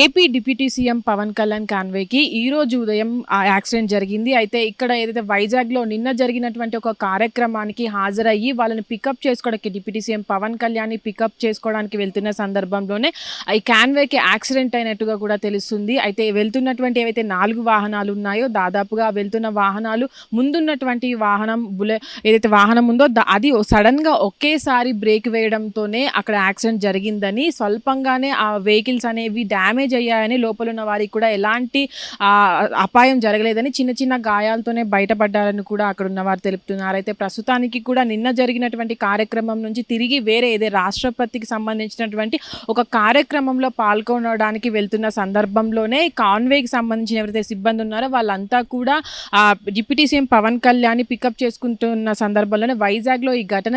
AP deputy CM Pawan Kalyan కాన్వేకి ఈ రోజు ఉదయం యాక్సిడెంట్ జరిగింది. అయితే ఇక్కడ ఏదైతే వైజాగ్లో నిన్న జరిగినటువంటి ఒక కార్యక్రమానికి హాజరయ్యి వాళ్ళని పికప్ చేసుకోవడానికి డిప్యూటీ సీఎం పవన్ కళ్యాణ్ని పికప్ చేసుకోవడానికి వెళ్తున్న సందర్భంలోనే ఈ కాన్వేకి యాక్సిడెంట్ అయినట్టుగా కూడా తెలుస్తుంది. అయితే వెళ్తున్నటువంటి ఏవైతే 4 వాహనాలు ఉన్నాయో దాదాపుగా వెళ్తున్న వాహనాలు ముందున్నటువంటి వాహనం ఏదైతే వాహనం ఉందో అది సడన్గా ఒకేసారి బ్రేక్ వేయడంతోనే అక్కడ యాక్సిడెంట్ జరిగిందని, స్వల్పంగానే ఆ వెహికల్స్ అనేవి డ్యామేజ్ అయ్యాయని, లోపల ఉన్న వారికి కూడా ఎలాంటి అపాయం జరగలేదని, చిన్న చిన్న గాయాలతోనే బయటపడ్డారని కూడా అక్కడ ఉన్నవారు తెలుపుతున్నారు. అయితే ప్రస్తుతానికి కూడా నిన్న జరిగినటువంటి కార్యక్రమం నుంచి తిరిగి వేరే రాష్ట్రపతికి సంబంధించినటువంటి ఒక కార్యక్రమంలో పాల్గొనడానికి వెళ్తున్న సందర్భంలోనే కాన్వేకి సంబంధించిన ఎవరైతే సిబ్బంది ఉన్నారో వాళ్ళంతా కూడా డిప్యూటీ సీఎం పవన్ కళ్యాణ్ని పికప్ చేసుకుంటున్న సందర్భంలోనే వైజాగ్లో ఈ ఘటన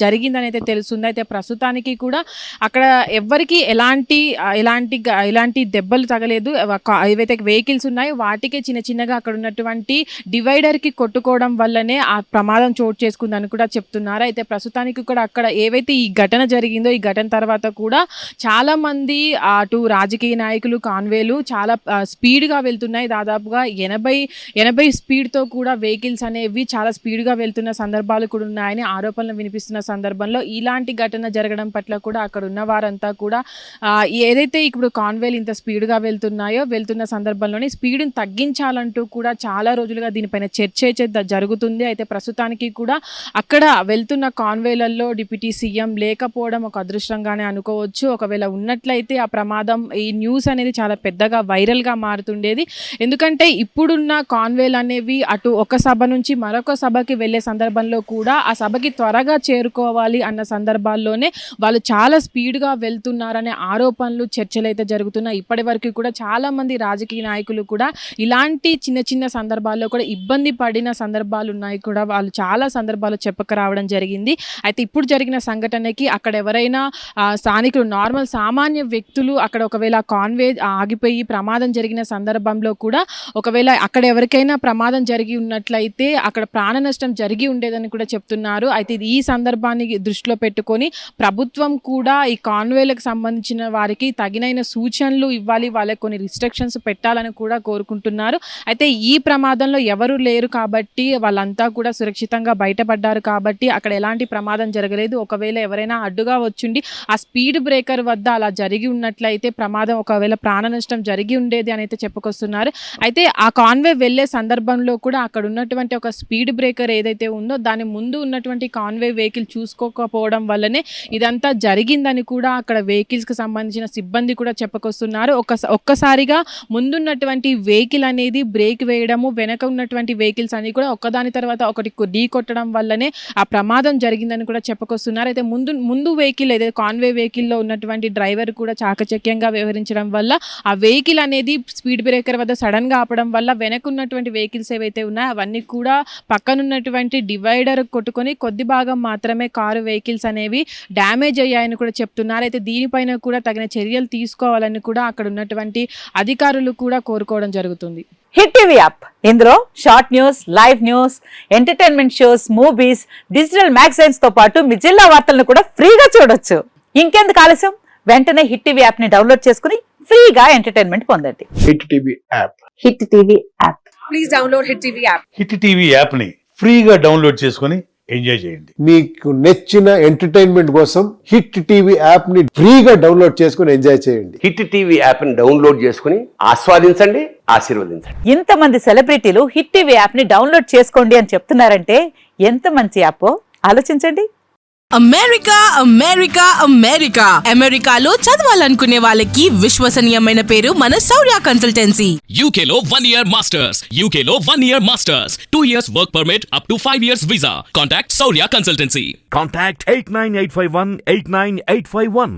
జరిగిందని అయితే తెలుస్తుంది. అయితే ప్రస్తుతానికి కూడా అక్కడ ఎవరికి ఎలాంటి దెబ్బలు తగలేదు. ఏవైతే వెహికల్స్ ఉన్నాయో వాటికే చిన్నగా అక్కడ ఉన్నటువంటి డివైడర్కి కొట్టుకోవడం వల్లనే ఆ ప్రమాదం చోటు చేసుకుందని కూడా చెప్తున్నారు. అయితే ప్రస్తుతానికి కూడా అక్కడ ఏవైతే ఈ ఘటన జరిగిందో ఈ ఘటన తర్వాత కూడా చాలా మంది అటు రాజకీయ నాయకులు కాన్వేలు చాలా స్పీడ్గా వెళ్తున్నాయి. దాదాపుగా 80 స్పీడ్తో కూడా వెహికల్స్ అనేవి చాలా స్పీడ్గా వెళ్తున్న సందర్భాలు కూడా ఉన్నాయని ఆరోపణలు వినిపిస్తున్న సందర్భంలో ఇలాంటి ఘటన జరగడం పట్ల కూడా అక్కడ ఉన్న వారంతా కూడా ఏదైతే ఇప్పుడు కాన్వేలు ఇంత స్పీడ్గా వెళ్తున్న సందర్భంలోనే స్పీడ్ని తగ్గించాలంటూ కూడా చాలా రోజులుగా దీనిపైన చర్చ జరుగుతుంది. అయితే ప్రస్తుతానికి కూడా అక్కడ వెళ్తున్న కాన్వేలలో డిప్యూటీ సీఎం లేకపోవడం ఒక అదృష్టంగానే అనుకోవచ్చు. ఒకవేళ ఉన్నట్లయితే ఆ ప్రమాదం, ఈ న్యూస్ అనేది చాలా పెద్దగా వైరల్గా మారుతుండేది. ఎందుకంటే ఇప్పుడున్న కాన్వేలు అనేవి అటు ఒక సభ నుంచి మరొక సభకి వెళ్ళే సందర్భంలో కూడా ఆ సభకి త్వరగా చేరుకోవాలి అన్న సందర్భాల్లోనే వాళ్ళు చాలా స్పీడ్గా వెళ్తున్నారనే ఆరోపణలు, చర్చలు అయితే జరుగుతున్నాయి. ఇప్పటి వరకు కూడా చాలా మంది రాజకీయ నాయకులు కూడా ఇలాంటి చిన్న సందర్భాల్లో కూడా ఇబ్బంది పడిన సందర్భాలు ఉన్నాయి కూడా వాళ్ళు చాలా సందర్భాలు చెప్పక రావడం జరిగింది. అయితే ఇప్పుడు జరిగిన సంఘటనకి అక్కడ ఎవరైనా స్థానికులు, నార్మల్ సామాన్య వ్యక్తులు అక్కడ ఒకవేళ కాన్వే ఆగిపోయి ప్రమాదం జరిగిన సందర్భంలో కూడా ఒకవేళ అక్కడ ఎవరికైనా ప్రమాదం జరిగి ఉన్నట్లయితే అక్కడ ప్రాణ నష్టం జరిగి ఉండేదని కూడా చెప్తున్నారు. అయితే ఈ సందర్భాన్ని దృష్టిలో పెట్టుకొని ప్రభుత్వం కూడా ఈ కాన్వేలకు సంబంధించిన వారికి తగినైన సూచనలు ఇవ్వాలి, వాళ్ళకి కొన్ని రిస్ట్రిక్షన్స్ పెట్టాలని కూడా కోరుకుంటున్నారు. అయితే ఈ ప్రమాదంలో ఎవరు లేరు కాబట్టి వాళ్ళంతా కూడా సురక్షితంగా బయటపడ్డారు కాబట్టి అక్కడ ఎలాంటి ప్రమాదం జరగలేదు. ఒకవేళ ఎవరైనా అడ్డుగా వచ్చుండి ఆ స్పీడ్ బ్రేకర్ వద్ద అలా జరిగి ఉన్నట్లయితే ప్రమాదం, ఒకవేళ ప్రాణ నష్టం జరిగి ఉండేది అని అయితే చెప్పుకొస్తున్నారు. అయితే ఆ కాన్వే వెళ్ళే సందర్భంలో కూడా అక్కడ ఉన్నటువంటి ఒక స్పీడ్ బ్రేకర్ ఏదైతే ఉందో దాని ముందు ఉన్నటువంటి కాన్వే వెహికల్ చూసుకోకపోవడం వల్లనే ఇదంతా జరిగిందని కూడా అక్కడ వెహికల్స్కి సంబంధించిన సిబ్బంది కూడా చెప్పుకొస్తున్నారు. ఒక్కసారిగా ముందున్నటువంటి వెహికల్ అనేది బ్రేక్ వేయడము, వెనక ఉన్నటువంటి వెహికల్స్ అన్ని కూడా ఒకదాని తర్వాత ఒకటి ఢీ కొట్టడం వల్లనే ఆ ప్రమాదం జరిగిందని కూడా చెప్పుకొస్తున్నారు. అయితే ముందు వెహికల్ ఏదైతే కాన్వే వెహికల్లో ఉన్నటువంటి డ్రైవర్ కూడా చాకచక్యంగా వ్యవహరించడం వల్ల ఆ వెహికల్ అనేది స్పీడ్ బ్రేకర్ వద్ద సడన్గా ఆపడం వల్ల వెనక ఉన్నటువంటి వెహికల్స్ ఏవైతే ఉన్నాయో అవన్నీ కూడా పక్కనున్నటువంటి డివైడర్ కొట్టుకొని కొద్ది భాగం మాత్రమే కారు వెహికల్స్ అనేవి డ్యామేజ్ అయ్యాయని కూడా చెప్తున్నారు. అయితే దీనిపైన కూడా తగిన చర్యలు తీసుకోవాలని కూడా అక్కడ ఉన్నటువంటి అధికారులు కూడా కోరుకోవడం జరుగుతుంది. హిట్ టీవీ యాప్, ఇందులో short news, live news, entertainment shows, movies, digital magazines తో పాటు మీ జిల్లా వార్తలను కూడా ఫ్రీగా చూడొచ్చు. ఇంకెందుకు ఆలస్యం, వెంటనే హిట్ టీవీ యాప్ ని డౌన్లోడ్ చేసుకుని ఫ్రీగా ఎంటర్టైన్మెంట్ పొందండి. Hit TV app, hit TV app, please download hit TV app. Hit TV app ని ఫ్రీగా డౌన్లోడ్ చేసుకుని ఎంజాయ్ చేయండి. మీకు నచ్చిన ఎంటర్టైన్మెంట్ కోసం హిట్ టీవీ యాప్ ని ఫ్రీగా డౌన్లోడ్ చేసుకుని ఎంజాయ్ చేయండి. హిట్ టీవీ యాప్ ని డౌన్లోడ్ చేసుకుని ఆస్వాదించండి, ఆశీర్వదించండి. ఇంతమంది సెలబ్రిటీలు హిట్ టీవీ యాప్ ని డౌన్లోడ్ చేసుకోండి అని చెప్తున్నారంటే ఎంత మంచి యాప్ ఆలోచించండి. అమెరికాలో చదవాలనుకునే వాళ్ళకి విశ్వసనీయమైన పేరు మన శౌర్య కన్సల్టెన్సీ. UK లో 1 year masters, 2 years work permit up to 5 years visa. Contact Saurya Consultancy. Contact 89851 89851.